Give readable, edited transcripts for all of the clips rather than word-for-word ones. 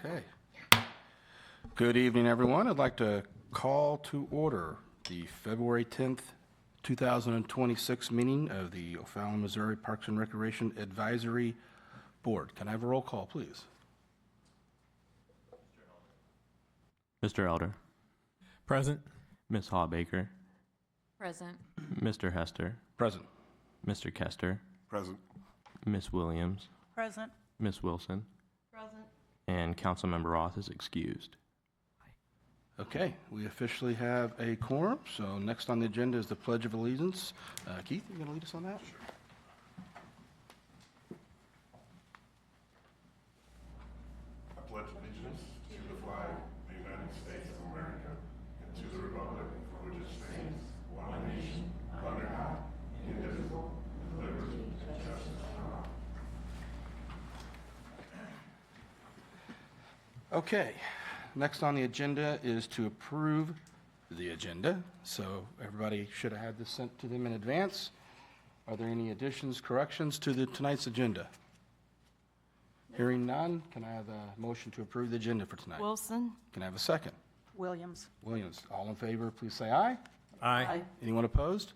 Okay. Good evening, everyone. I'd like to call to order the February 10th, 2026 meeting of the O'Fallon, Missouri Parks and Recreation Advisory Board. Can I have a roll call, please? Mr. Elder. Present. Ms. Hawbaker. Present. Mr. Hester. Present. Mr. Kester. Present. Ms. Williams. Present. Ms. Wilson. Present. And Councilmember Roth is excused. Okay, we officially have a quorum, so next on the agenda is the Pledge of Allegiance. Keith, you going to lead us on that? Sure. I pledge allegiance to the flag of the United States of America and to the republic for which it stands, one nation, under God, indivisible, with liberty and justice for all. Okay, next on the agenda is to approve the agenda. So everybody should have had this sent to them in advance. Are there any additions, corrections to tonight's agenda? Hearing none, can I have a motion to approve the agenda for tonight? Wilson. Can I have a second? Williams. Williams, all in favor, please say aye. Aye. Anyone opposed?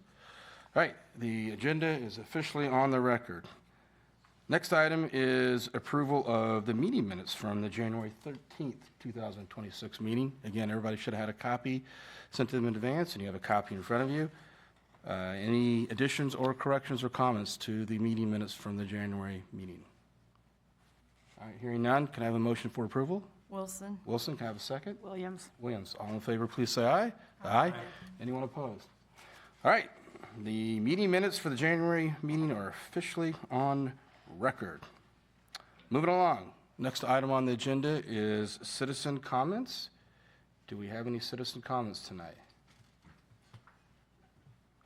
All right, the agenda is officially on the record. Next item is approval of the meeting minutes from the January 13th, 2026 meeting. Again, everybody should have had a copy sent to them in advance, and you have a copy in front of you. Any additions or corrections or comments to the meeting minutes from the January meeting? All right, hearing none, can I have a motion for approval? Wilson. Wilson, can I have a second? Williams. Williams, all in favor, please say aye. Aye. Anyone opposed? All right, the meeting minutes for the January meeting are officially on record. Moving along, next item on the agenda is citizen comments. Do we have any citizen comments tonight?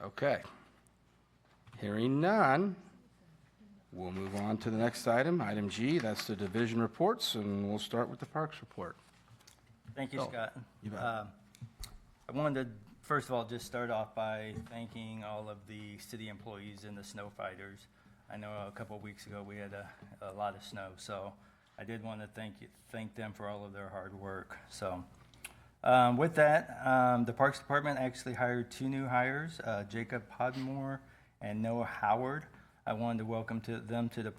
Okay. Hearing none, we'll move on to the next item, item G. That's the division reports, and we'll start with the Parks report. Thank you, Oh, Scott. you bet. I wanted to, first of all, just start off by thanking all of the city employees and the snow fighters. I know a couple of weeks ago we had a lot of snow, so I did want to thank them for all of their hard work. So with that, the Parks Department actually hired two new hires, Jacob Podmore and Noah Howard. I wanted to welcome them to the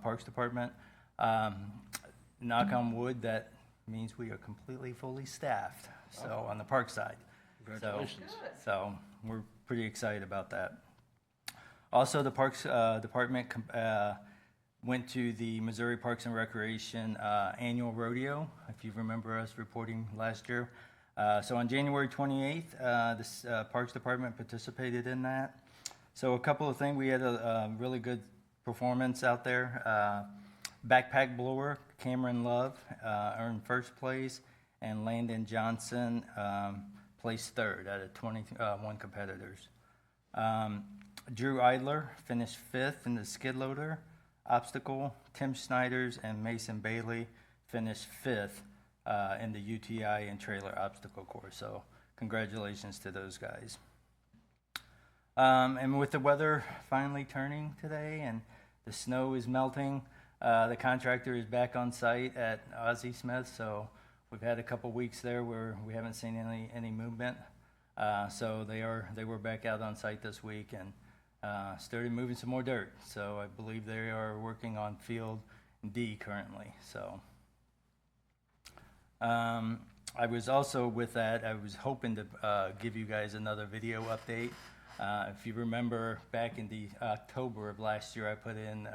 Parks Department. Knock on wood, that means we are completely fully staffed, so on the park side. Congratulations. So we're pretty excited about that. Also, the Parks Department went to the Missouri Parks and Recreation annual rodeo, if you remember us reporting last year. So on January 28th, the Parks Department participated in that. So a couple of things, we had a really good performance out there. Backpack blower, Cameron Love, earned first place, and Landon Johnson placed third out of 21 competitors. Drew Idler finished fifth in the skid loader obstacle. Tim Snyders and Mason Bailey finished fifth in the UTI and trailer obstacle course. So congratulations to those guys. And with the weather finally turning today and the snow is melting, the contractor is back on site at Ozzie Smith. So we've had a couple weeks there where we haven't seen any movement. So they were back out on site this week and started moving some more dirt. So I believe they are working on field D currently. So I was also with that, I was hoping to give you guys another video update. If you remember back in the October of last year, I put in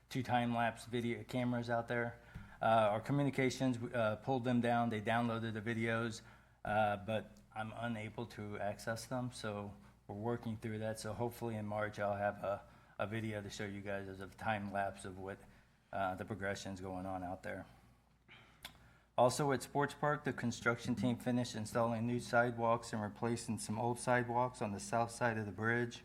2 time-lapse video cameras out there. Our communications pulled them down. They downloaded the videos, but I'm unable to access them. So we're working through that. So hopefully in March, I'll have a video to show you guys as a time-lapse of what the progression's going on out there. Also at Sports Park, the construction team finished installing new sidewalks and replacing some old sidewalks on the south side of the bridge.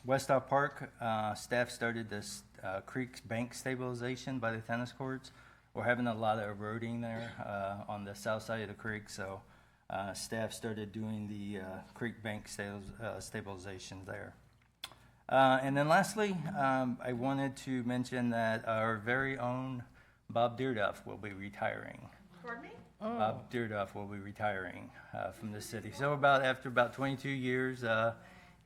Westhoff Park, staff started this creek bank stabilization by the tennis courts. We're having a lot of eroding there on the south side of the creek, so staff started doing the creek bank stabilization there. And then lastly, I wanted to mention that our very own Bob Deerduff will be retiring. Pardon me? Bob Deerduff will be retiring from the city. So after about 22 years,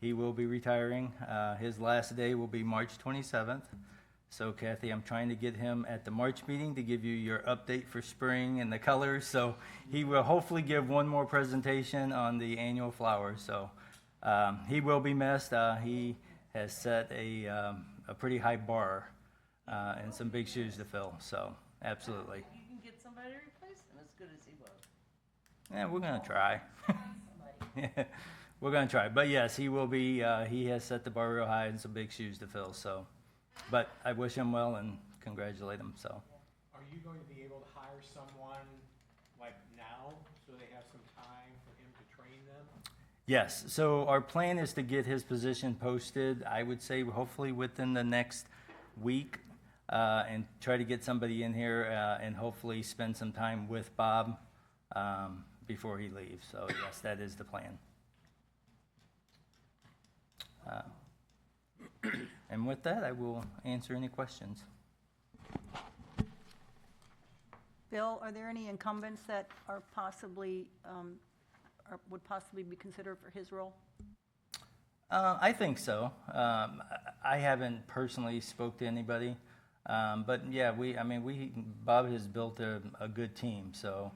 he will be retiring. His last day will be March 27th. So Kathy, I'm trying to get him at the March meeting to give you your update for spring and the colors. So he will hopefully give one more presentation on the annual flowers. So he will be missed. He has set a pretty high bar and some big shoes to fill. So absolutely. You can get somebody to replace him as good as he was. Yeah, we're gonna try. Yeah, we're gonna try. But yes, he will be. He has set the bar real high and some big shoes to fill. So, but I wish him well and congratulate him. So. Are you going to be able to hire someone like now so they have some time for him to train them? Yes. So our plan is to get his position posted. I would say hopefully within the next week, and try to get somebody in here and hopefully spend some time with Bob before he leaves. So yes, that is the plan. And with that, I will answer any questions. Bill, are there any incumbents that are possibly, would possibly be considered for his role? I think so. I haven't personally spoke to anybody, but yeah, Bob has built a good team, so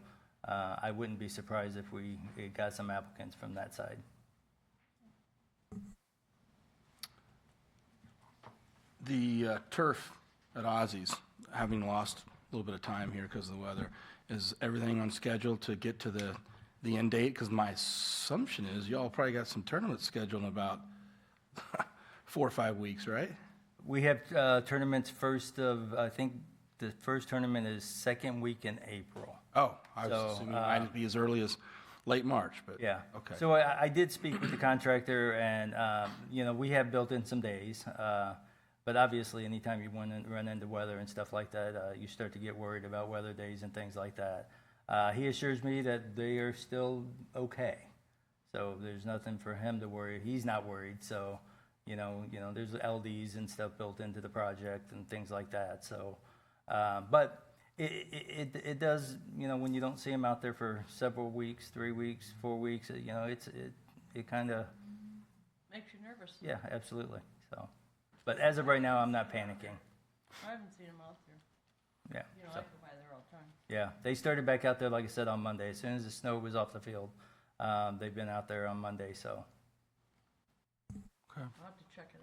I wouldn't be surprised if we got some applicants from that side. The turf at Ozzy's, having lost a little bit of time here because of the weather, is everything on schedule to get to the end date? Because my assumption is y'all probably got some tournaments scheduled in about 4 or 5 weeks, right? We have tournaments I think the first tournament is second week in April. Oh, I was So, assuming it might be as early as late March, but. Yeah. Okay. So I did speak with the contractor, and we have built in some days. But obviously, anytime you run into weather and stuff like that, you start to get worried about weather days and things like that. He assures me that they are still okay. So there's nothing for him to worry. He's not worried. So, there's LDs and stuff built into the project and things like that. So, but it does, when you don't see him out there for several weeks, 3 weeks, 4 weeks, it kind of. Makes you nervous. Yeah, absolutely. So, but as of right now, I'm not panicking. I haven't seen him out there. Yeah. I So, go by there all the time. yeah, they started back out there, like I said, on Monday. As soon as the snow was off the field, they've been out there on Monday. So, Okay. I'll have to check it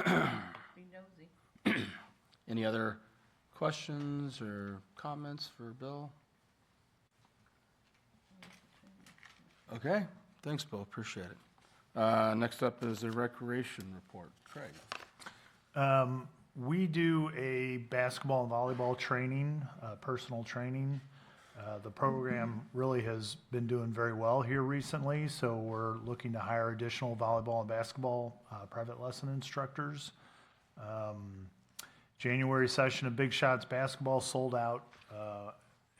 out. Be nosy. Any other questions or comments for Bill? Okay, thanks, Bill, appreciate it. Next up is the recreation report. Craig. We do a basketball and volleyball training, personal training. The program really has been doing very well here recently, so we're looking to hire additional volleyball and basketball private lesson instructors. January session of Big Shots basketball sold out,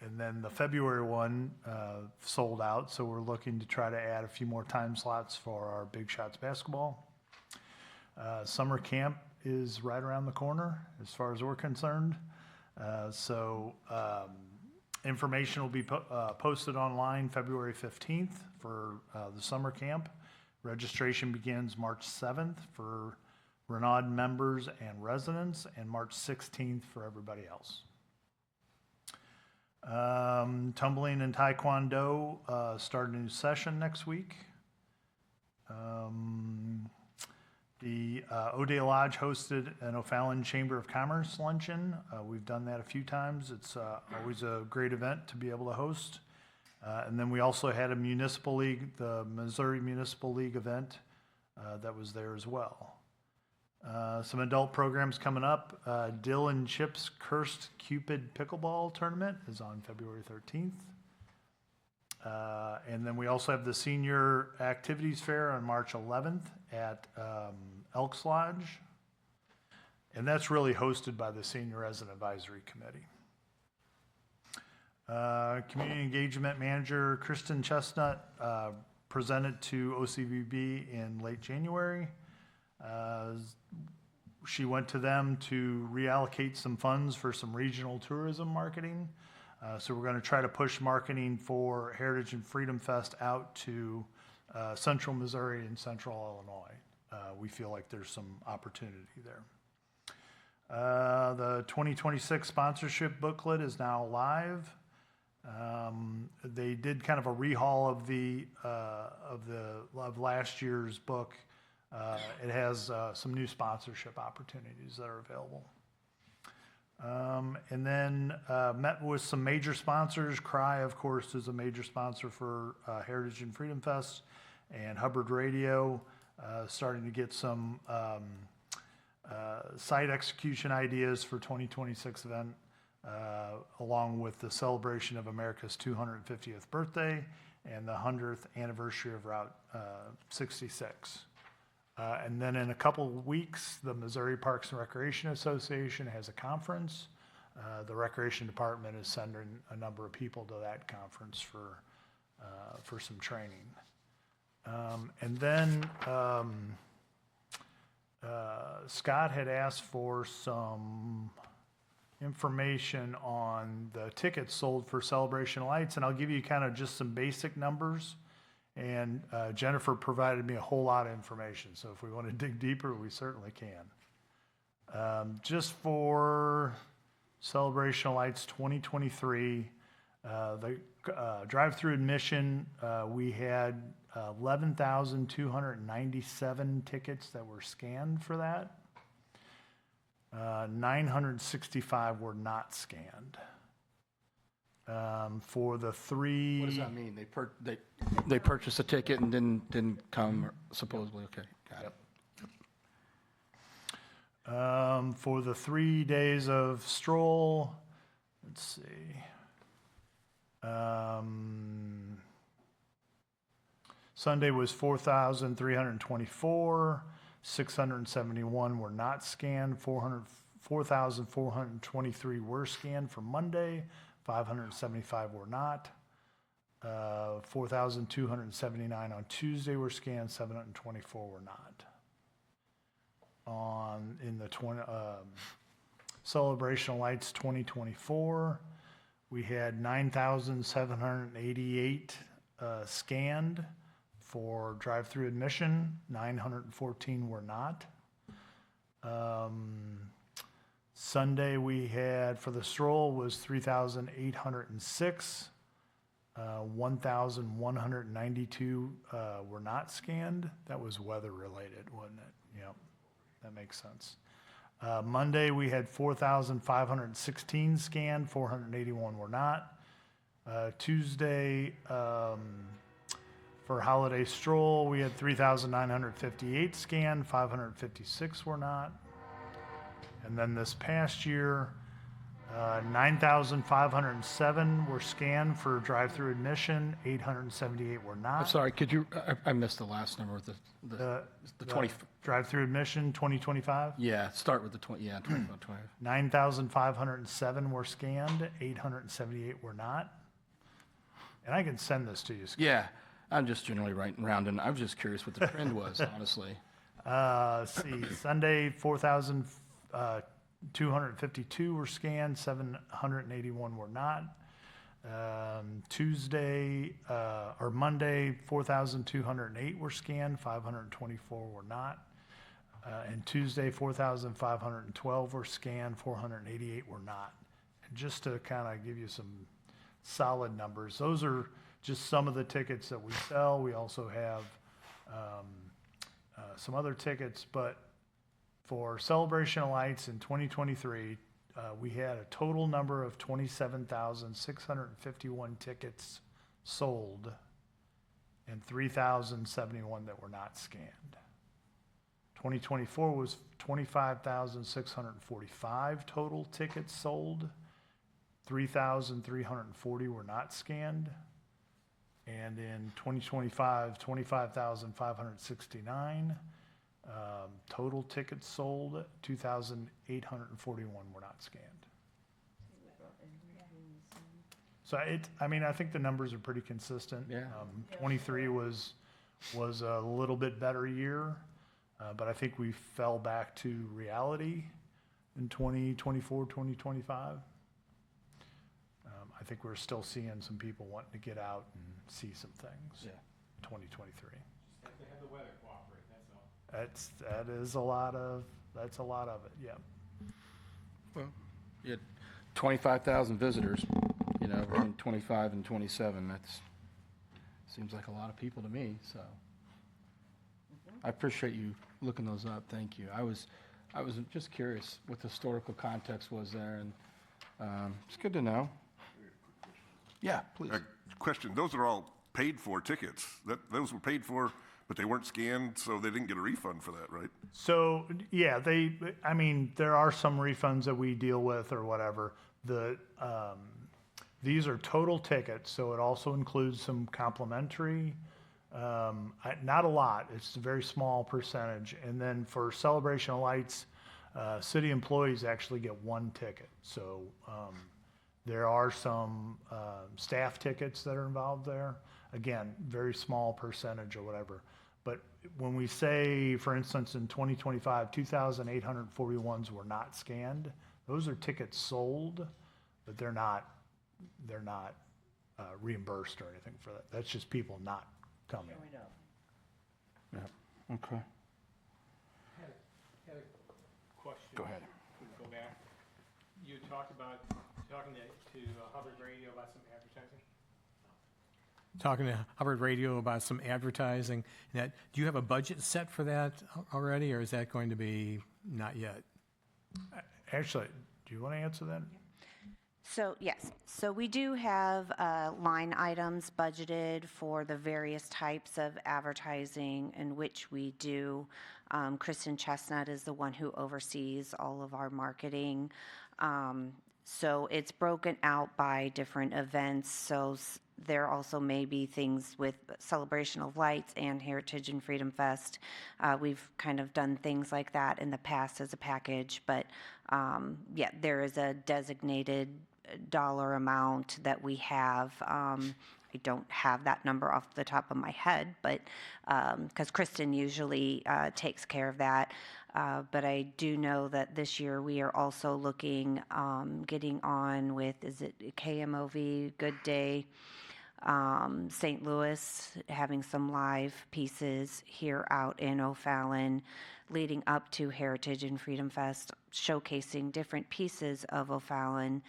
and then the February one sold out, so we're looking to try to add a few more time slots for our Big Shots basketball. Summer camp is right around the corner as far as we're concerned. Information will be posted online February 15th for the summer camp. Registration begins March 7th for Renaud members and residents, and March 16th for everybody else. Tumbling and Taekwondo start a new session next week. The O'Day Lodge hosted an O'Fallon Chamber of Commerce luncheon. We've done that a few times. It's always a great event to be able to host. And then we also had a municipal league, the Missouri Municipal League event that was there as well. Some adult programs coming up. Dill and Chip's Cursed Cupid Pickleball Tournament is on February 13th. And then we also have the Senior Activities Fair on March 11th at Elks Lodge. And that's really hosted by the Senior Resident Advisory Committee. Community Engagement Manager Kristen Chestnut presented to OCVB in late January. she went to them to reallocate some funds for some regional tourism marketing. So we're going to try to push marketing for Heritage and Freedom Fest out to central Missouri and central Illinois. We feel like there's some opportunity there. The 2026 sponsorship booklet is now live. They did kind of a rehaul of last year's book. It has some new sponsorship opportunities that are available. And then met with some major sponsors. Cry, of course, is a major sponsor for Heritage and Freedom Fest, and Hubbard Radio, starting to get some site execution ideas for 2026 event, along with the celebration of America's 250th birthday and the 100th anniversary of Route 66. And then in a couple of weeks, the Missouri Parks and Recreation Association has a conference. The Recreation Department is sending a number of people to that conference for some training. And then Scott had asked for some information on the tickets sold for Celebration of Lights, and I'll give you kind of just some basic numbers. And Jennifer provided me a whole lot of information, so if we want to dig deeper, we certainly can. Just for Celebration of Lights 2023, the drive-through admission, we had 11,297 tickets that were scanned for that. 965 were not scanned. For the three. What does that mean? They purchased a ticket and didn't come, supposedly? Okay, got it. For the 3 days of stroll, let's see. Sunday was 4,324. 671 were not scanned. 4,423 were scanned for Monday. 575 were not. 4,279 on Tuesday were scanned. 724 were not. In the Celebration of Lights 2024, we had 9,788 scanned for drive-through admission. 914 were not. Sunday we had for the stroll was 3,806. 1,192 were not scanned. That was weather related, wasn't it? Yep, that makes sense. Monday we had 4,516 scanned. 481 were not. Tuesday for holiday stroll we had 3,958 scanned. 556 were not. And then this past year, 9,507 were scanned for drive-through admission. 878 were not. I'm sorry, could you, I missed the last number, the 20. Drive-through admission 2025. Yeah, start with the 20, yeah, 25. 9,507 were scanned. 878 were not. And I can send this to you, Scott. Yeah, I'm just generally rounding. I was just curious what the trend was, honestly. See, Sunday 4,252 were scanned. 781 were not. Tuesday or Monday 4,208 were scanned. 524 were not. And Tuesday 4,512 were scanned. 488 were not. And just to kind of give you some solid numbers, those are just some of the tickets that we sell. We also have some other tickets, but for Celebration of Lights in 2023, we had a total number of 27,651 tickets sold and 3,071 that were not scanned. 2024 was 25,645 total tickets sold. 3,340 were not scanned. And in 2025, 25,569 total tickets sold. 2,841 were not scanned. So I mean, I think the numbers are pretty consistent. Yeah. 23 was a little bit better year. But I think we fell back to reality in 2024, 2025. I think we're still seeing some people wanting to get out and see some things. Yeah. 2023. Just have to have the weather cooperate, that's all. That's a lot of it, yeah. Well, you had 25,000 visitors, you know, between 25 and 27. That's, seems like a lot of people to me, so. I appreciate you looking those up, thank you. I was just curious what the historical context was there, and it's good to know. Yeah, please. Question, those are all paid for tickets. Those were paid for, but they weren't scanned, so they didn't get a refund for that, right? So, yeah, there are some refunds that we deal with or whatever. These are total tickets, so it also includes some complimentary, not a lot, it's a very small percentage. And then for Celebration of Lights, city employees actually get one ticket. So, there are some staff tickets that are involved there. Again, very small percentage or whatever. But when we say, for instance, in 2025, 2,841s were not scanned, those are tickets sold, but they're not reimbursed or anything for that. That's just people not coming. Yeah, okay, Had a question. go ahead. Can we go back? You talked about talking to Hubbard Radio about some advertising? Talking to Hubbard Radio about some advertising. Do you have a budget set for that already, or is that going to be not yet? Actually, do you want to answer that? So, yes. So we do have line items budgeted for the various types of advertising in which we do. Kristen Chestnut is the one who oversees all of our marketing. So it's broken out by different events. So there also may be things with Celebration of Lights and Heritage and Freedom Fest. We've kind of done things like that in the past as a package, but yeah, there is a designated dollar amount that we have. I don't have that number off the top of my head, but because Kristen usually takes care of that. But I do know that this year we are also looking, getting on with, is it KMOV, Good Day, St. Louis, having some live pieces here out in O'Fallon, leading up to Heritage and Freedom Fest, showcasing different pieces of O'Fallon,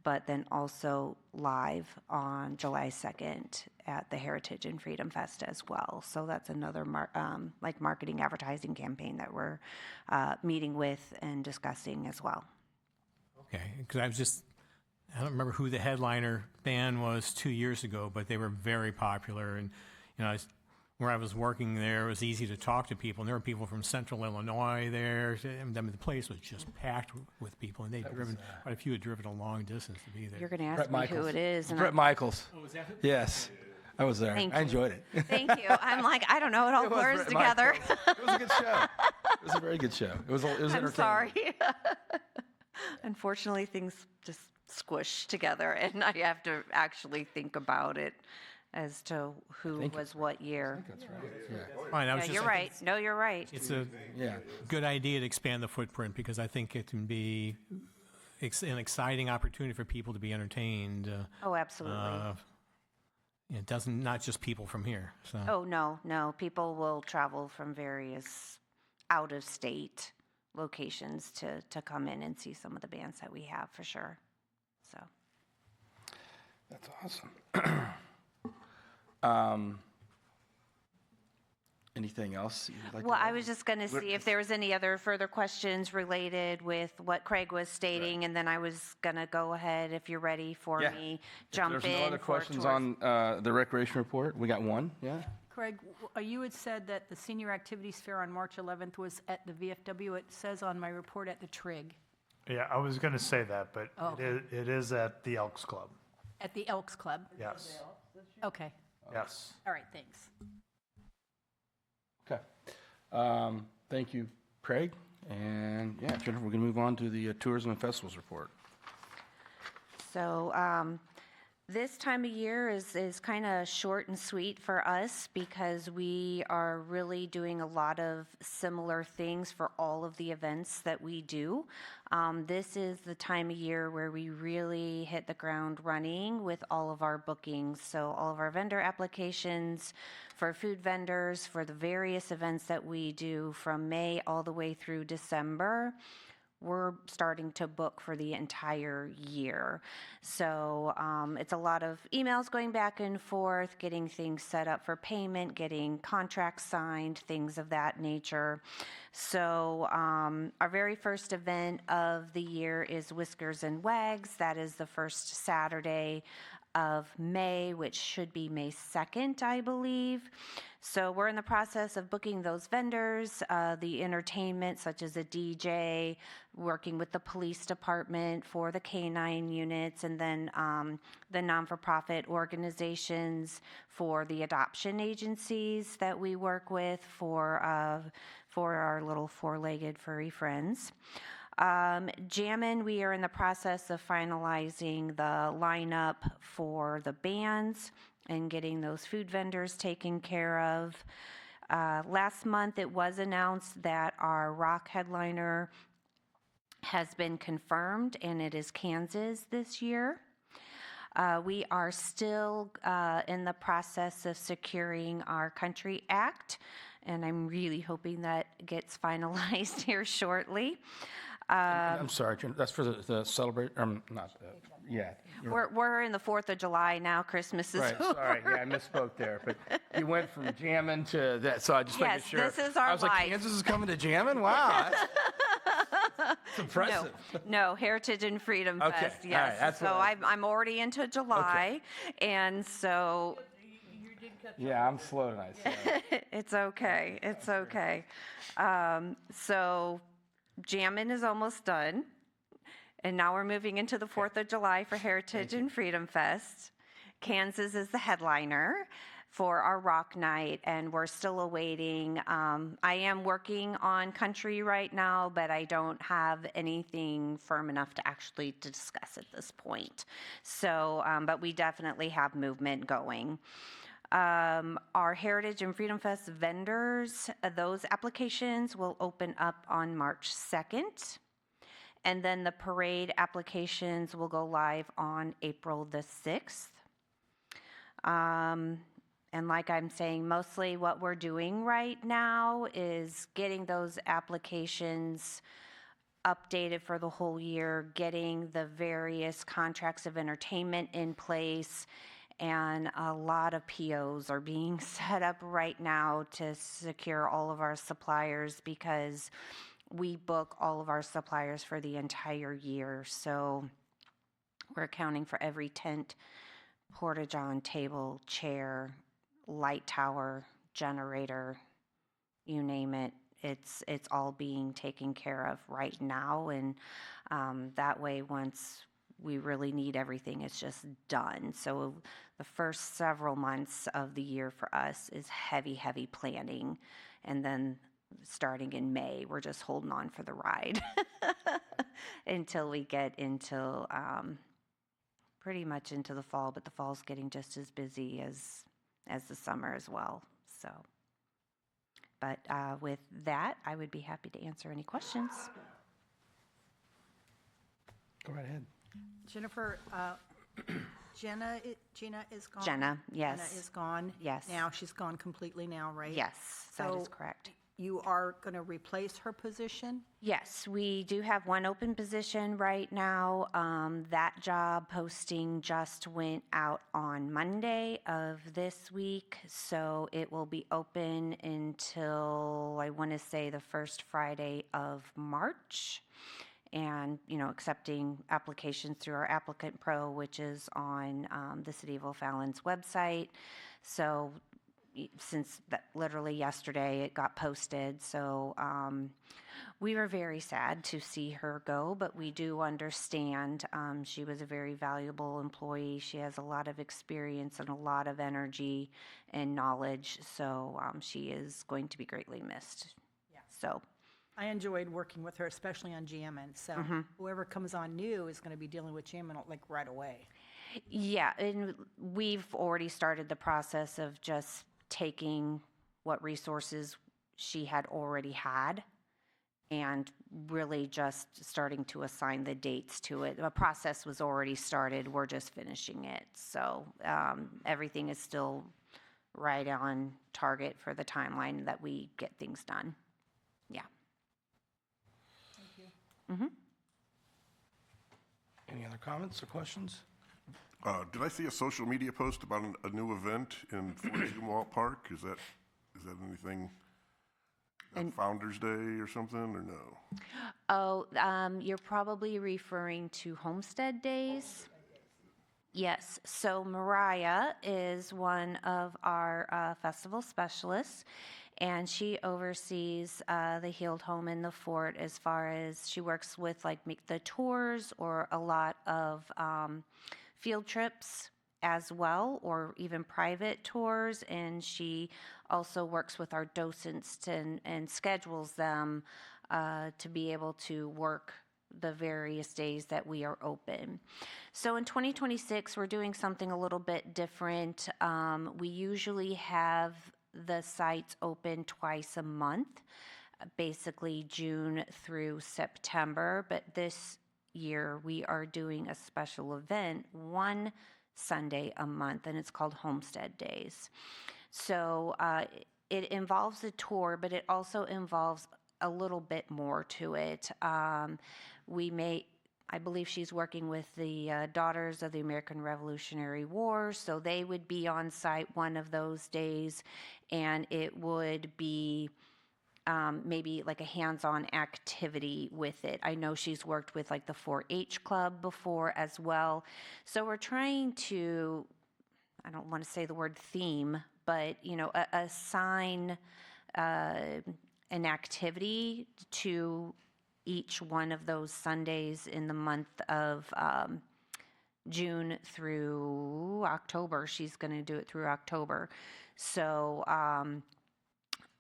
but then also live on July 2nd at the Heritage and Freedom Fest as well. So that's another marketing advertising campaign that we're meeting with and discussing as well. Okay, because I don't remember who the headliner band was 2 years ago, but they were very popular. And, you know, where I was working there, it was easy to talk to people. And there were people from central Illinois there. I mean, the place was just packed with people. And quite a few had driven a long distance to be there. You're going to ask me who it is. And Brett Michaels. Oh, was that who? Yes, I was there. Thank I you. enjoyed it. Thank you. I'm like, I don't know. It all It was blurs Brett together. Michaels. It was a good show. It was a very good show. It was I'm entertaining. sorry. Unfortunately, things just squish together, and I have to actually think about it as to who was what year. That's right. Yeah. Fine, I was Yeah, just you're thinking right. No, you're right. It's a Yeah. good idea to expand the footprint because I think it can be an exciting opportunity for people to be entertained. Oh, absolutely. It doesn't, not just people from here. So. Oh, no. People will travel from various out-of-state locations to come in and see some of the bands that we have for sure. So. That's awesome. Anything else you'd like Well, to I was just going to see if there was any other further questions related with what Craig was stating, and then I was going to go ahead, if you're ready for Yeah. me, jump in. There's no other for questions tours. on the recreation report? We got one, yeah? Craig, you had said that the Senior Activities Fair on March 11th was at the VFW. It says on my report at the Trig. Yeah, I was going to say that, but Oh. it is at the Elks Club. At the Elks Club? Yes, Okay, yes. all right, thanks. Okay. Thank you, Craig. And yeah, Jennifer, we're going to move on to the tourism and festivals report. So This time of year is kind of short and sweet for us because we are really doing a lot of similar things for all of the events that we do. This is the time of year where we really hit the ground running with all of our bookings. So all of our vendor applications for food vendors, for the various events that we do from May all the way through December, we're starting to book for the entire year. So it's a lot of emails going back and forth, getting things set up for payment, getting contracts signed, things of that nature. So our very first event of the year is Whiskers and Wags. That is the first Saturday of May, which should be May 2nd, I believe. So we're in the process of booking those vendors, the entertainment such as a DJ, working with the police department for the K-9 units, and then the non-for-profit organizations for the adoption agencies that we work with for our little four-legged furry friends. Jammin', we are in the process of finalizing the lineup for the bands and getting those food vendors taken care of. Last month, it was announced that our rock headliner has been confirmed, and it is Kansas this year. We are still in the process of securing our country act, and I'm really hoping that gets finalized here shortly. I'm sorry, Jen, that's for the celebrate, not, yeah. you're We're in the 4th of July now. Christmas is right, sorry, yeah, I misspoke there, but you went from jamming to that, so I just making Yes, sure. this is our I was like, life. Kansas is coming to jamming? Wow, that's impressive. No, Heritage and Freedom Okay, Fest, all yes. right, that's So what I- I'm already into July, and so Yeah, I'm slow tonight, sorry. it's okay, it's okay. So Jammin' is almost done, and now we're moving into the 4th of July for Heritage and Freedom Fest. Kansas is the headliner for our rock night, and we're still awaiting. I am working on country right now, but I don't have anything firm enough to actually discuss at this point. So, but we definitely have movement going. Our Heritage and Freedom Fest vendors, those applications will open up on March 2nd. And then the parade applications will go live on April the 6th. And like I'm saying, mostly what we're doing right now is getting those applications updated for the whole year, getting the various contracts of entertainment in place, and a lot of POs are being set up right now to secure all of our suppliers because we book all of our suppliers for the entire year. So we're accounting for every tent, porta-john, table, chair, light tower, generator, you name it. It's all being taken care of right now, and that way once we really need everything, it's just done. So the first several months of the year for us is heavy planning, and then starting in May, we're just holding on for the ride until we get into pretty much into the fall, but the fall's getting just as busy as the summer as well. So, but with that, I would be happy to answer any questions. Go right ahead. Jennifer, Gina is gone? Jenna, yes. Jenna is gone? Yes. Now, she's gone completely now, right? Yes, that is So- correct. You are going to replace her position? Yes, we do have one open position right now. That job posting just went out on Monday of this week, so it will be open until, I want to say, the first Friday of March. And, accepting applications through our Applicant Pro, which is on the City of O'Fallon's website. So since that literally yesterday it got posted, so we were very sad to see her go, but we do understand. She was a very valuable employee. She has a lot of experience and a lot of energy and knowledge, so she is going to be greatly missed. Yeah. So I enjoyed working with her, especially on Jammin'. So whoever comes on new is going to be dealing with Jammin' like right away. Yeah, and we've already started the process of just taking what resources she had already had and really just starting to assign the dates to it. The process was already started, we're just finishing it. So everything is still right on target for the timeline that we get things done. Yeah. Any other comments or questions? Did I see a social media post about a new event in Walt Park? Is that anything, Founder's Day or something, or no? Oh, you're probably referring to Homestead Days? Yes, so Mariah is one of our festival specialists, and she oversees the Healed Home in the Fort as far as she works with like the tours or a lot of field trips as well, or even private tours, and she also works with our docents and schedules them to be able to work the various days that we are open. So in 2026, we're doing something a little bit different. We usually have the sites open twice a month, basically June through September, but this year we are doing a special event one Sunday a month, and it's called Homestead Days. So it involves a tour, but it also involves a little bit more to it. I believe she's working with the Daughters of the American Revolutionary War, so they would be on site one of those days, and it would be maybe like a hands-on activity with it. I know she's worked with like the 4-H club before as well. So we're trying to, I don't want to say the word theme, but assign an activity to each one of those Sundays in the month of June through October. She's going to do it through October. So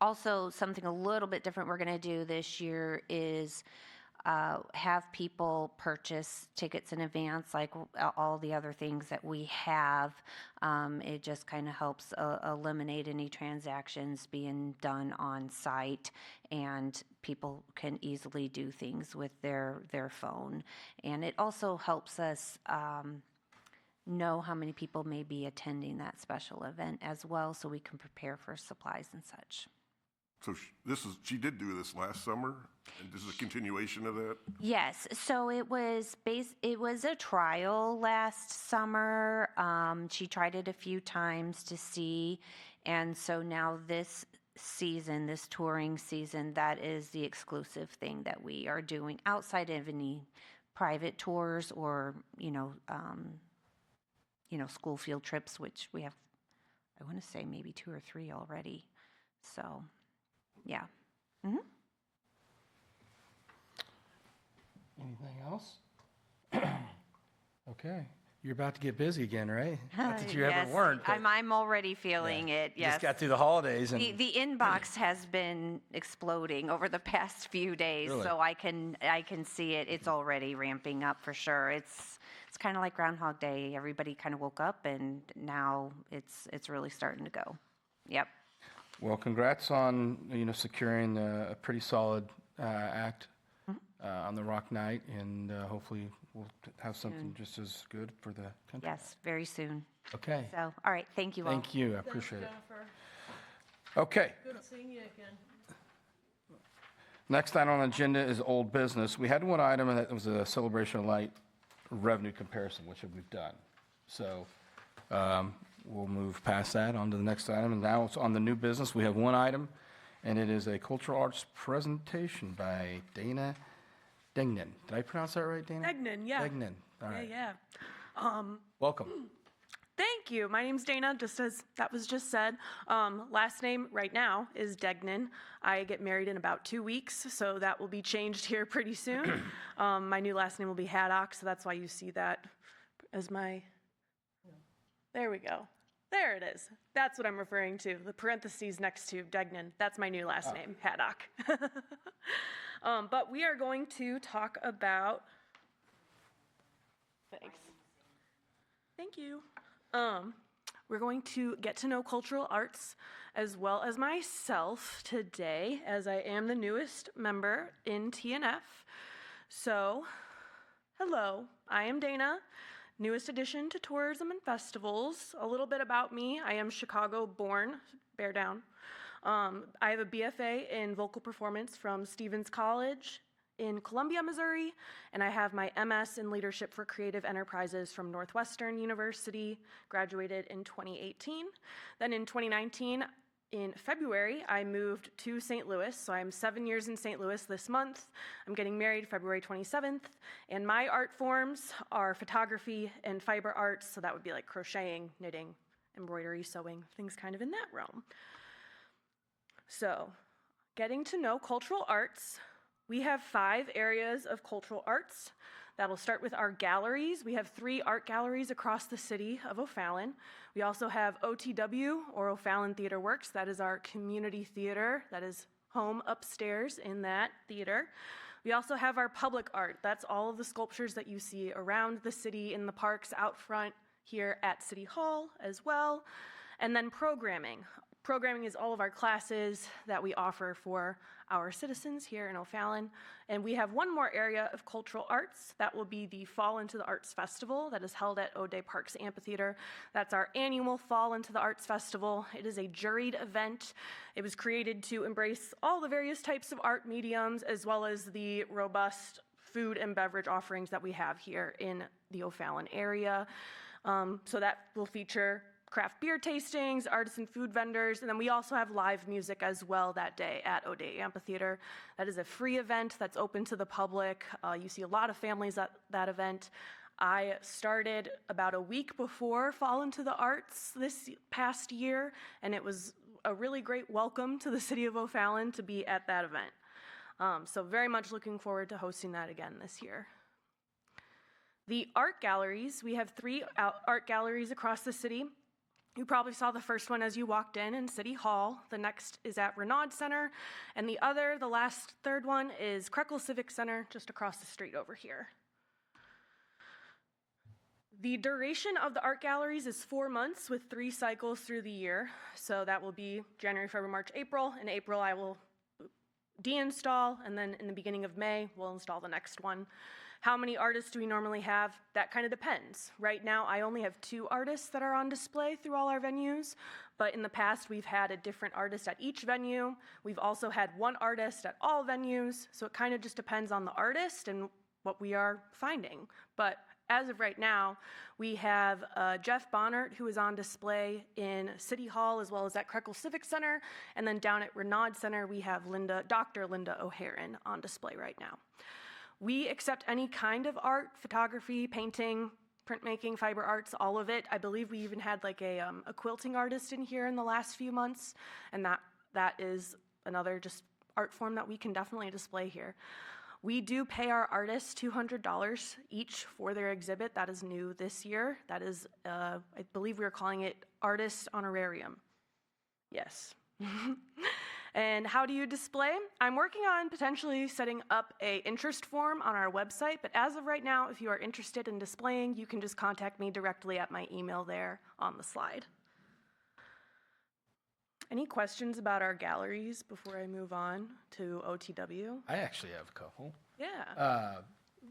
also something a little bit different we're going to do this year is have people purchase tickets in advance, like all the other things that we have. It just kind of helps eliminate any transactions being done on site, and people can easily do things with their phone. And it also helps us know how many people may be attending that special event as well, so we can prepare for supplies and such. So she did do this last summer, and this is a continuation of that? Yes, so it was a trial last summer. She tried it a few times to see, and so now this season, this touring season, that is the exclusive thing that we are doing outside of any private tours or school field trips, which we have, I want to say maybe 2 or 3 already. So. Yeah. Mm-hmm. Anything else? Okay. You're about to get busy again, right? Not that you Yes, ever weren't. but I'm already feeling it. you Yes. Just got through the holidays and The inbox has been exploding over the past few days, Really? so I can see it. It's already ramping up for sure. It's kind of like Groundhog Day. Everybody kind of woke up, and now it's really starting to go. Yep. well, congrats on securing a pretty solid act on the Rock Night, and hopefully we'll have something just as good for the country. Yes, very soon. Okay. So, all right. Thank you all. Thank you. I appreciate it. Jennifer, Okay. good seeing you again. Next item on the agenda is old business. We had one item, and that was a celebration of light revenue comparison, which we've done. So we'll move past that on to the next item. And now it's on the new business. We have one item, and it is a cultural arts presentation by Dana Degnan. Did I pronounce that right, Dana? Degnan, yeah. Degnan. All right. Yeah. Welcome. Thank you. My name's Dana, just as that was just said. Last name right now is Degnan. I get married in about 2 weeks, so that will be changed here pretty soon. My new last name will be Haddock, so that's why you see that as my... There we go. There it is. That's what I'm referring to. The parentheses next to Degnan. That's my new last name, Haddock. But we are going to talk about... Thanks. Thank you. We're going to get to know cultural arts as well as myself today, as I am the newest member in TNF. So, hello, I am Dana, newest addition to tourism and festivals. A little bit about me: I am Chicago-born. Bear down. I have a BFA in vocal performance from Stevens College in Columbia, Missouri, and I have my MS in Leadership for Creative Enterprises from Northwestern University, graduated in 2018. Then in 2019, in February, I moved to St. Louis, so I'm 7 years in St. Louis this month. I'm getting married February 27th, and my art forms are photography and fiber arts, so that would be like crocheting, knitting, embroidery, sewing, things kind of in that realm. So, getting to know cultural arts. We have 5 areas of cultural arts. That'll start with our galleries. We have 3 art galleries across the city of O'Fallon. We also have OTW, or O'Fallon Theater Works. That is our community theater that is home upstairs in that theater. We also have our public art. That's all of the sculptures that you see around the city, in the parks, out front, here at City Hall as well. And then programming. Programming is all of our classes that we offer for our citizens here in O'Fallon. And we have one more area of cultural arts. That will be the Fall into the Arts Festival that is held at O'Day Parks Amphitheater. That's our annual Fall into the Arts Festival. It is a juried event. It was created to embrace all the various types of art mediums, as well as the robust food and beverage offerings that we have here in the O'Fallon area. So that will feature craft beer tastings, artisan food vendors, and then we also have live music as well that day at O'Day Amphitheater. That is a free event that's open to the public. You see a lot of families at that event. I started about a week before Fall into the Arts this past year, and it was a really great welcome to the city of O'Fallon to be at that event. So very much looking forward to hosting that again this year. The art galleries, we have 3 art galleries across the city. You probably saw the first one as you walked in City Hall. The next is at Renaud Center, and the third one is Krekel Civic Center, just across the street over here. The duration of the art galleries is 4 months with 3 cycles through the year. So that will be January, February, March, April. In April, I will deinstall, and then in the beginning of May, we'll install the next one. How many artists do we normally have? That kind of depends. Right now, I only have 2 artists that are on display through all our venues, but in the past, we've had a different artist at each venue. We've also had 1 artist at all venues, so it kind of just depends on the artist and what we are finding. But as of right now, we have Jeff Bonnert, who is on display in City Hall as well as at Krekel Civic Center, and then down at Renaud Center, we have Dr. Linda O'Haron on display right now. We accept any kind of art: photography, painting, printmaking, fiber arts, all of it. I believe we even had like a quilting artist in here in the last few months, and that is another just art form that we can definitely display here. We do pay our artists $200 each for their exhibit. That is new this year. That is, I believe we are calling it Artist Honorarium. Yes. And how do you display? I'm working on potentially setting up an interest form on our website, but as of right now, if you are interested in displaying, you can just contact me directly at my email there on the slide. Any questions about our galleries before I move on to OTW? I actually have a couple. Yeah.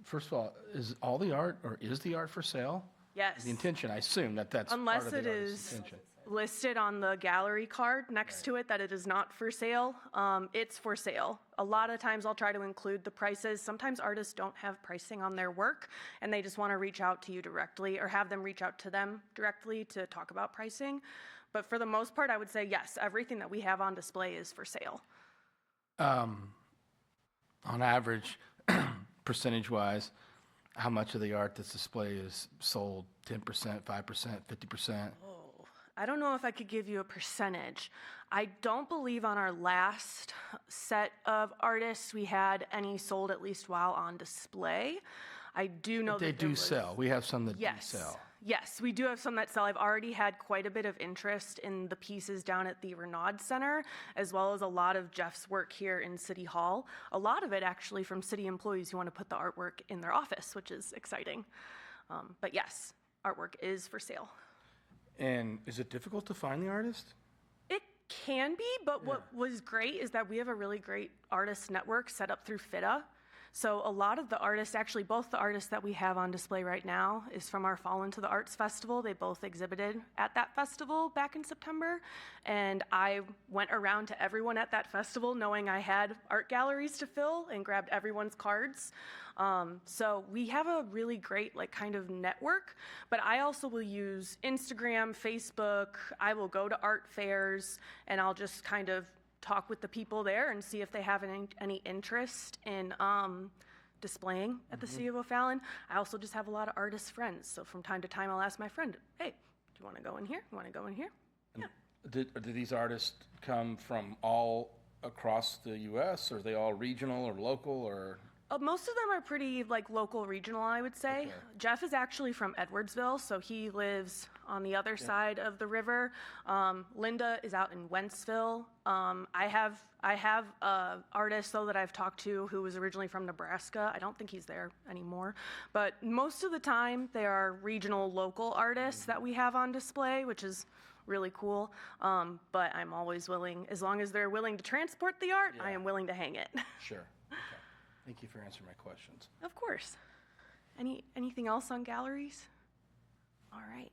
First of all, is all the art, or is the art for sale? Yes. The intention, I assume that's part Unless of the it artist's is intention. listed on the gallery card next to it that it is not for sale, it's for sale. A lot of times I'll try to include the prices. Sometimes artists don't have pricing on their work and they just want to reach out to you directly or have them reach out to them directly to talk about pricing. But for the most part, I would say yes, everything that we have on display is for sale. On average, percentage-wise, how much of the art that's displayed is sold? 10%, 5%, 50%? I don't know if I could give you a percentage. I don't believe on our last set of artists we had any sold at least while on display. I do know But they that there do was- sell. We have some that do Yes. sell. Yes, we do have some that sell. I've already had quite a bit of interest in the pieces down at the Renaud Center, as well as a lot of Jeff's work here in City Hall. A lot of it actually from city employees who want to put the artwork in their office, which is exciting. But yes, artwork is for sale. And is it difficult to find the artist? It can be, but what was great is that we have a really great artist network set up through FITA. So a lot of the artists, actually both the artists that we have on display right now is from our Fall Into the Arts Festival. They both exhibited at that festival back in September. And I went around to everyone at that festival knowing I had art galleries to fill and grabbed everyone's cards. So we have a really great kind of network, but I also will use Instagram, Facebook. I will go to art fairs and I'll just kind of talk with the people there and see if they have any interest in displaying at the City of O'Fallon. I also just have a lot of artist friends, so from time to time I'll ask my friend, hey, do you want to go in here? You want to go in here? Yeah. Do these artists come from all across the U.S., or are they all regional or local, or? Most of them are pretty local, regional, I would say. Okay. Jeff is actually from Edwardsville, so he lives on the other side of the river. Linda is out in Wentzville. I have an artist though that I've talked to who was originally from Nebraska. I don't think he's there anymore, but most of the time they are regional, local artists that we have on display, which is really cool. But I'm always willing, as long as they're willing to transport the art, I am willing to hang it. Sure. Okay. Thank you for answering my questions. Of course. Anything else on galleries? All right.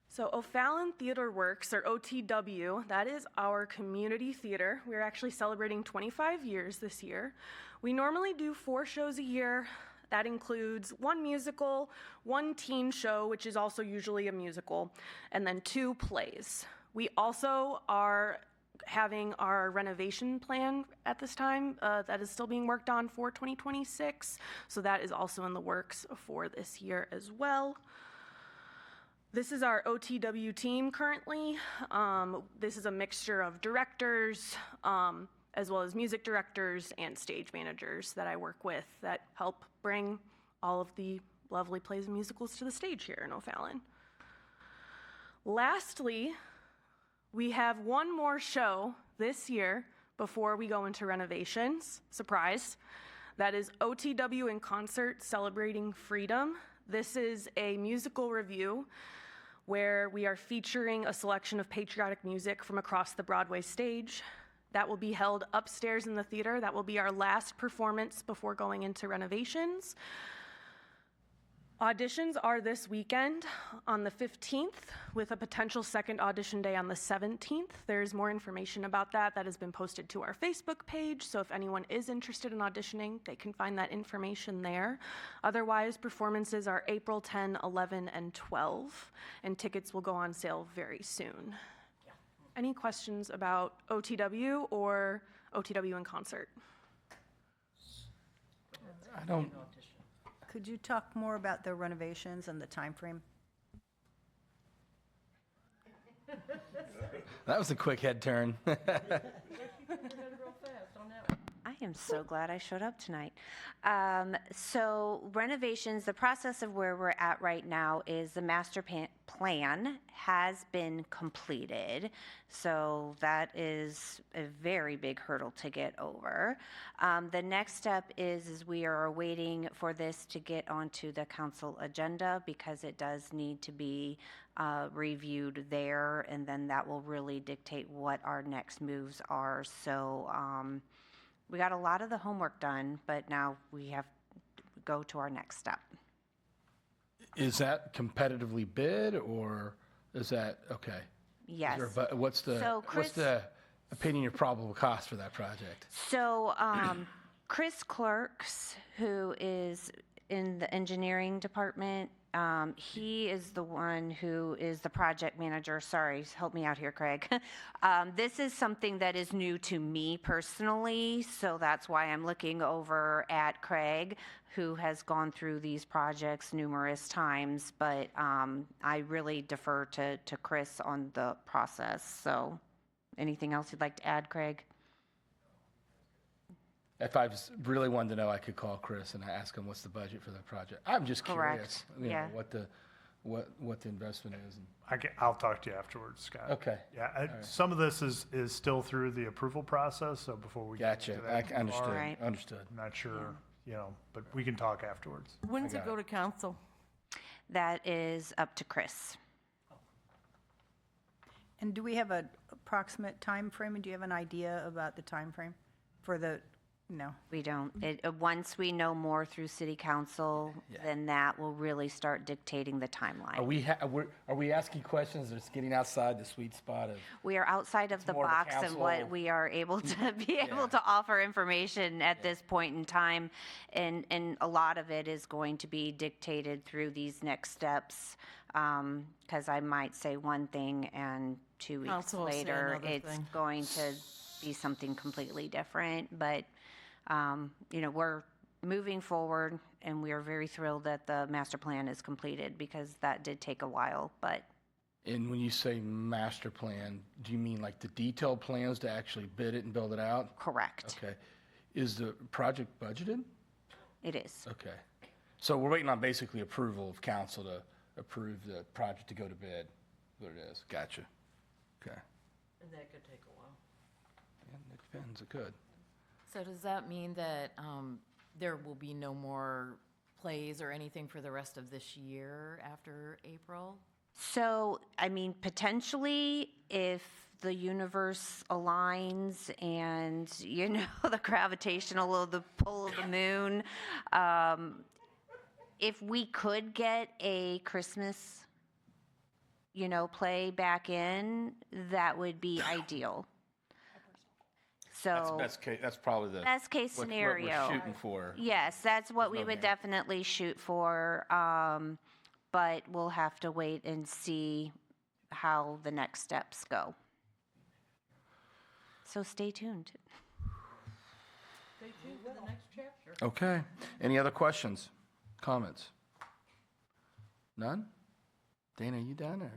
So O'Fallon Theater Works, or OTW, that is our community theater. We're actually celebrating 25 years this year. We normally do 4 shows a year. That includes 1 musical, 1 teen show, which is also usually a musical, and then 2 plays. We also are having our renovation plan at this time that is still being worked on for 2026. So that is also in the works for this year as well. This is our OTW team currently. This is a mixture of directors, as well as music directors and stage managers that I work with that help bring all of the lovely plays and musicals to the stage here in O'Fallon. Lastly, we have one more show this year before we go into renovations. Surprise. That is OTW in Concert Celebrating Freedom. This is a musical review where we are featuring a selection of patriotic music from across the Broadway stage. That will be held upstairs in the theater. That will be our last performance before going into renovations. Auditions are this weekend on the 15th with a potential second audition day on the 17th. There's more information about that has been posted to our Facebook page, so if anyone is interested in auditioning, they can find that information there. Otherwise, performances are April 10, 11, and 12, and tickets will go on sale very soon. Any questions about OTW or OTW in Concert? I don't. Could you talk more about the renovations and the time frame? That was a quick head turn. I am so glad I showed up tonight. So renovations, the process of where we're at right now is the master plan has been completed. So that is a very big hurdle to get over. The next step is we are waiting for this to get onto the council agenda because it does need to be reviewed there, and then that will really dictate what our next moves are. So we got a lot of the homework done, but now we have to go to our next step. Is that competitively bid, or is that, okay? Yes. What's So the opinion of probable cost for that project? So Chris Clerks, who is in the engineering department, he is the one who is the project manager. Sorry, help me out here, Craig. This is something that is new to me personally, so that's why I'm looking over at Craig, who has gone through these projects numerous times, but I really defer to Chris on the process. So anything else you'd like to add, Craig? If I really wanted to know, I could call Chris and ask him what's the budget for that project. I'm just curious, Yeah. what the investment is. I'll talk to you afterwards, Scott. Okay. Yeah, some of this is still through the approval process, so before we get Gotcha. into that, I understood. Right. Understood. I'm not sure, but we can talk afterwards. When does I it got go to council? That is up to Chris. And do we have an approximate time frame? And do you have an idea about the time frame for the, no? We don't. Once we know more through city council, then that will really start dictating the timeline. Are we asking questions that's getting outside the sweet spot of? We are outside of the more of a box and what council- we are able to be able to offer information at this point in time. And a lot of it is going to be dictated through these next steps. Because I might say one thing and 2 weeks Council will say later, another it's thing. going to be something completely different. But, we're moving forward and we are very thrilled that the master plan is completed because that did take a while, but And when you say master plan, do you mean like the detailed plans to actually bid it and build it out? correct. Okay. Is the project budgeted? It is. Okay. So we're waiting on basically approval of council to approve the project to go to bid, what it is. Gotcha. Okay. And that could take a while. Yeah, it depends, it could. So does that mean that there will be no more plays or anything for the rest of this year after April? So, potentially, if the universe aligns and, the gravitational, the pull of the moon, if we could get a Christmas, play back in, that would be ideal. That's So, best case, that's probably the. best case what scenario. we're shooting for. Yes, that's what we no would game. definitely shoot for, but we'll have to wait and see how the next steps go. So stay tuned. Stay tuned for the next chapter. Okay. Any other questions, comments? None? Dana, you done or?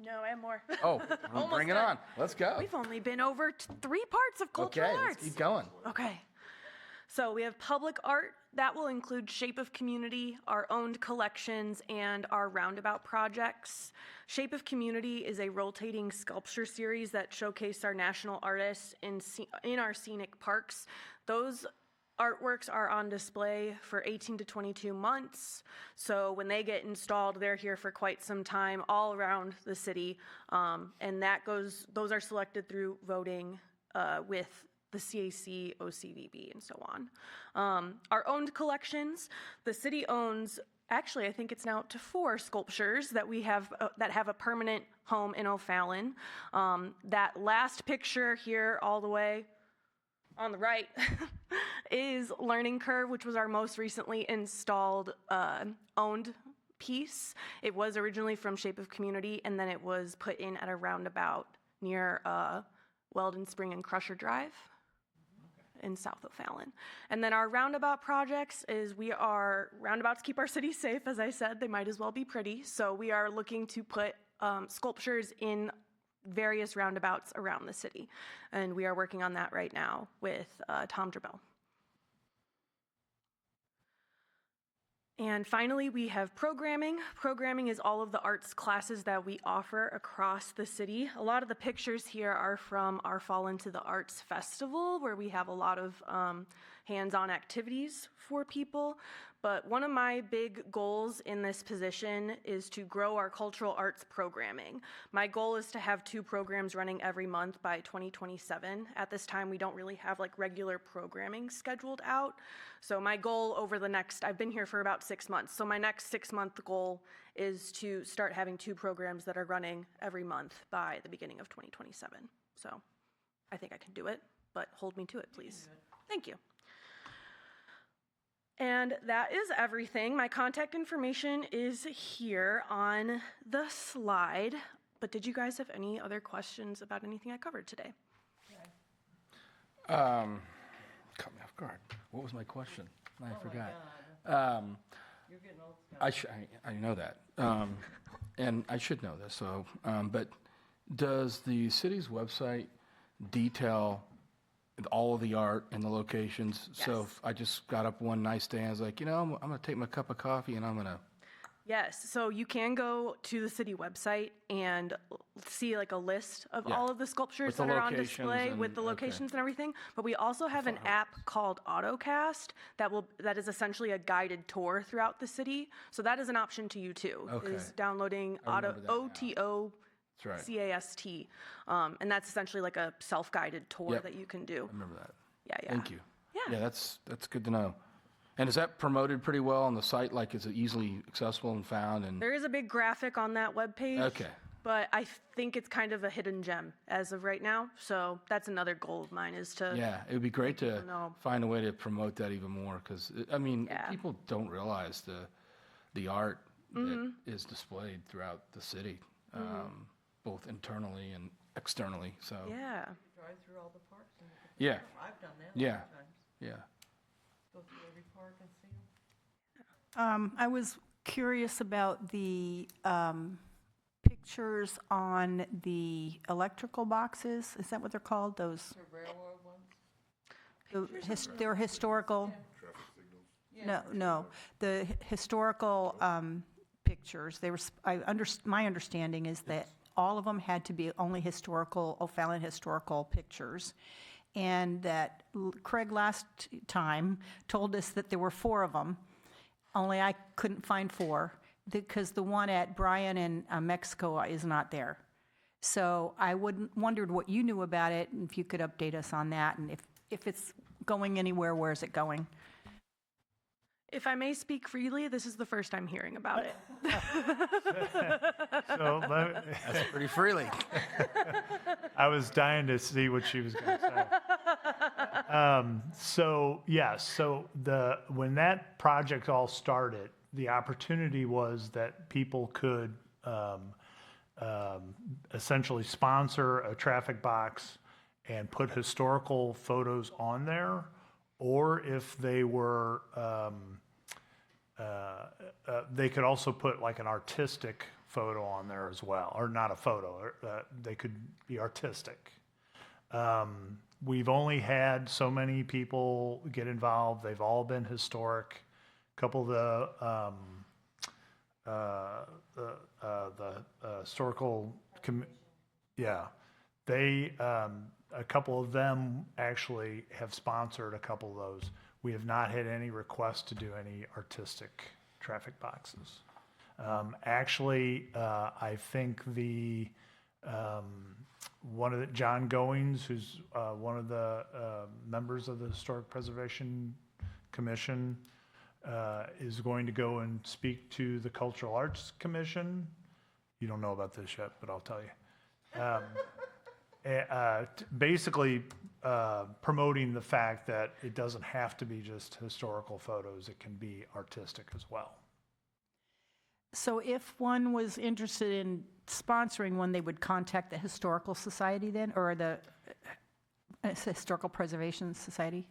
No, I have more. Oh, well, bring it done. on. Let's go. We've only been over 3 parts of cultural Okay, arts. let's keep going. Okay. So we have public art. That will include Shape of Community, our owned collections, and our roundabout projects. Shape of Community is a rotating sculpture series that showcase our national artists in our scenic parks. Those artworks are on display for 18 to 22 months. So when they get installed, they're here for quite some time all around the city. And those are selected through voting with the CAC, OCVB, and so on. Our owned collections, the city owns, actually, I think it's now up to 4 sculptures that we have that have a permanent home in O'Fallon. That last picture here, all the way on the right, is Learning Curve, which was our most recently installed owned piece. It was originally from Shape of Community, and then it was put in at a roundabout near Weldon Spring and Crusher Drive in South O'Fallon. And then our roundabout projects is roundabouts keep our city safe, as I said, they might as well be pretty. So we are looking to put sculptures in various roundabouts around the city. And we are working on that right now with Tom Drabell. And finally, we have programming. Programming is all of the arts classes that we offer across the city. A lot of the pictures here are from our Fall Into the Arts Festival, where we have a lot of hands-on activities for people. But one of my big goals in this position is to grow our cultural arts programming. My goal is to have 2 programs running every month by 2027. At this time, we don't really have regular programming scheduled out. So my goal over I've been here for about 6 months. So my next 6-month goal is to start having 2 programs that are running every month by the beginning of 2027. So I think I can do it, but hold me to it, please. Thank you. And that is everything. My contact information is here on the slide. But did you guys have any other questions about anything I covered today? Caught me off guard. What was my question? I forgot. You're getting old. I know that. And I should know this, so, but does the city's website detail all of the art and the locations? So Yes. if I just got up one nice day and I was like, I'm going to take my cup of coffee and I'm going to Yes, so you can go to the city website and see like a list of Yeah. all of the sculptures With the that are on locations display with and- the okay. locations and everything. But we also have an app called AutoCast that is essentially a guided tour throughout the city. So that is an option to you too. Okay. Is downloading I remember that now. OTOCAST. That's right. And that's essentially like a self-guided tour Yep. that you can do. I remember that. Yeah, yeah. Thank you. Yeah. Yeah, that's good to know. And is that promoted pretty well on the site? Like, is it easily accessible and found? And There is a big graphic on that webpage. Okay. But I think it's kind of a hidden gem as of right now. So that's another goal of mine is to. yeah, it would be great to know. find a way to promote that even more because, I mean, Yeah. people don't realize the art that is displayed throughout the city, both internally and externally. So, Yeah. Drive through all the parks and look at Yeah. them. I've done that Yeah. many times. yeah. Go through every park and see them. I was curious about the pictures on the electrical boxes. Is that what they're called? Those, The railroad ones. they're historical? No. The historical pictures, they were, my understanding is that all of them had to be only historical, O'Fallon historical pictures. And that Craig last time told us that there were 4 of them, only I couldn't find 4 because the one at Bryan in Mexico is not there. So I wondered what you knew about it and if you could update us on that and if it's going anywhere, where is it going? If I may speak freely, this is the first I'm hearing about it. So That's pretty freely. I was dying to see what she was going to say. So yes, so when that project all started, the opportunity was that people could essentially sponsor a traffic box and put historical photos on there, or if they were, they could also put like an artistic photo on there as well, or not a photo, they could be artistic. We've only had so many people get involved. They've all been historic. A couple of the historical, they, a couple of them actually have sponsored a couple of those. We have not had any requests to do any artistic traffic boxes. Actually, I think one of the, John Goings, who's one of the members of the Historic Preservation Commission, is going to go and speak to the Cultural Arts Commission. You don't know about this yet, but I'll tell you. Basically promoting the fact that it doesn't have to be just historical photos, it can be artistic as well. So if one was interested in sponsoring one, they would contact the Historical Society then, or the Historical Preservation Society?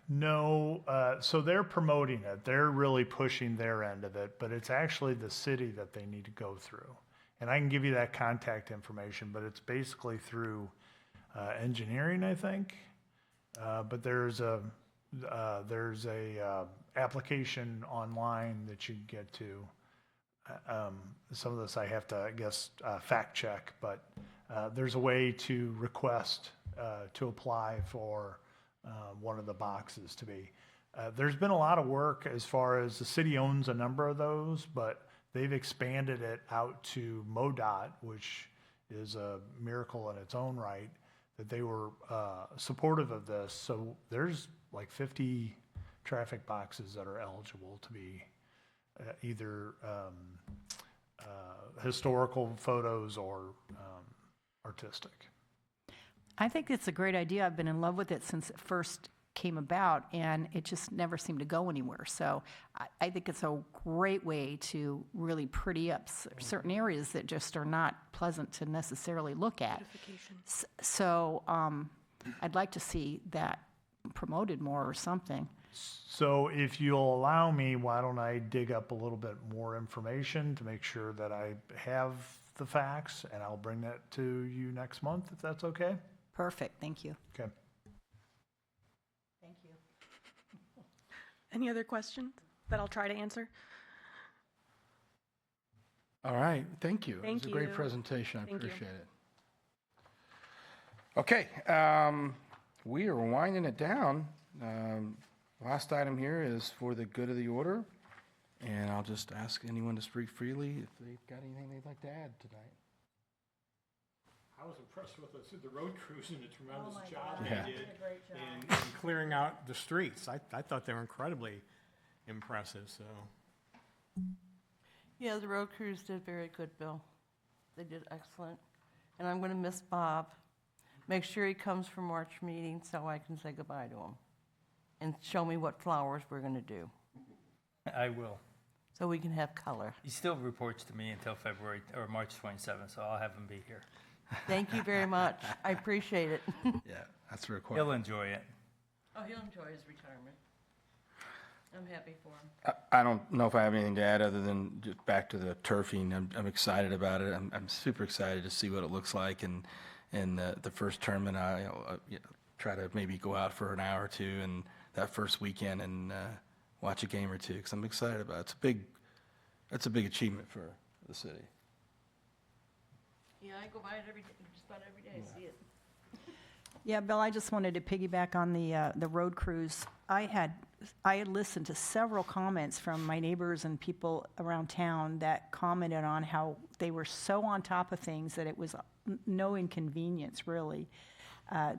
No, so they're promoting it. They're really pushing their end of it, but it's actually the city that they need to go through. And I can give you that contact information, but it's basically through engineering, I think. But there's a application online that you can get to. Some of this I have to, I guess, fact check, but there's a way to request to apply for one of the boxes to be. There's been a lot of work as far as the city owns a number of those, but they've expanded it out to MoDOT, which is a miracle in its own right, that they were supportive of this. So there's like 50 traffic boxes that are eligible to be either historical photos or artistic. I think it's a great idea. I've been in love with it since it first came about, and it just never seemed to go anywhere. So I think it's a great way to really pretty up certain areas that just are not pleasant to necessarily look at. So I'd like to see that promoted more or something. So if you'll allow me, why don't I dig up a little bit more information to make sure that I have the facts, and I'll bring that to you next month, if that's okay? Perfect, thank you. Okay. Thank you. Any other questions that I'll try to answer? All right, thank you. It Thank was a great you. presentation. I Thank you. appreciate it. Okay, we are winding it down. Last item here is for the good of the order, and I'll just ask anyone to speak freely if they've got anything they'd like to add tonight. I was impressed with the road crews and the tremendous job Yeah. they did in clearing out the streets. I thought they were incredibly impressive, so. Yeah, the road crews did very good, Bill. They did excellent. And I'm going to miss Bob. Make sure he comes for March meeting so I can say goodbye to him. And show me what flowers we're going to do, I will. so we can have color. He still reports to me until February or March 27th, so I'll have him be here. Thank you very much. I appreciate it. Yeah, that's a requirement. He'll enjoy it. Oh, he'll enjoy his retirement. I'm happy for him. I don't know if I have anything to add other than just back to the turfing. I'm excited about it. I'm super excited to see what it looks like. And the first tournament, I try to maybe go out for an hour or two and that first weekend and watch a game or two because I'm excited about it. It's a big achievement for the city. Yeah, I go by it every day, just about every day, I see it. Yeah, Bill, I just wanted to piggyback on the road crews. I had listened to several comments from my neighbors and people around town that commented on how they were so on top of things that it was no inconvenience, really.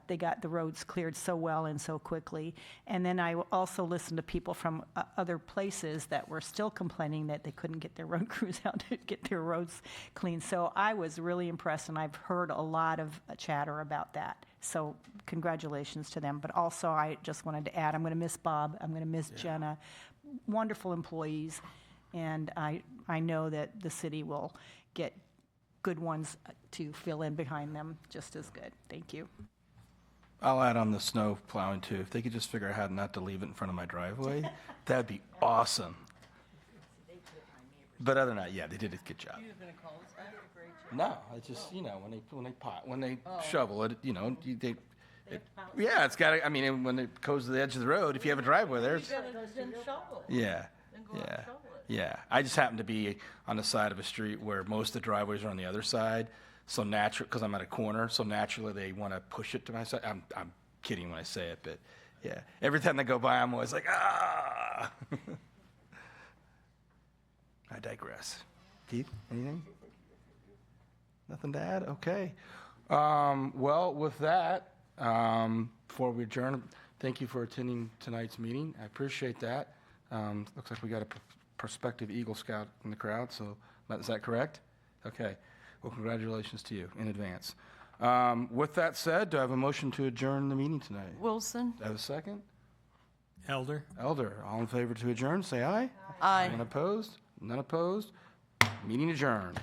They got the roads cleared so well and so quickly. And then I also listened to people from other places that were still complaining that they couldn't get their road crews out to get their roads clean. So I was really impressed, and I've heard a lot of chatter about that. So congratulations to them. But also, I just wanted to add, I'm going to miss Bob. I'm going to miss Jenna. Wonderful employees. And I know that the city will get good ones to fill in behind them just as good. Thank you. I'll add on the snow plowing too. If they could just figure out how not to leave it in front of my driveway, that'd be awesome. But other than that, yeah, they did a good job. You're going to call us back? Great job. No, it's just, when they shovel it, it's got to, I mean, when it goes to the edge of the road, if you have a driveway there, it's, Then shovel. yeah, Then go out and shovel it. yeah. I just happen to be on the side of a street where most of the driveways are on the other side. So natural, because I'm at a corner, so naturally they want to push it to my side. I'm kidding when I say it, but yeah. Every time they go by, I'm always like, ah! I digress. Keith, anything? Nothing to add? Okay. Well, with that, before we adjourn, thank you for attending tonight's meeting. I appreciate that. Looks like we got a prospective Eagle Scout in the crowd, so is that correct? Okay. Well, congratulations to you in advance. With that said, do I have a motion to adjourn the meeting tonight? Wilson? Do I have a second? Elder? Elder, all in favor to adjourn, say aye. Aye. None opposed? None opposed? Meeting adjourned.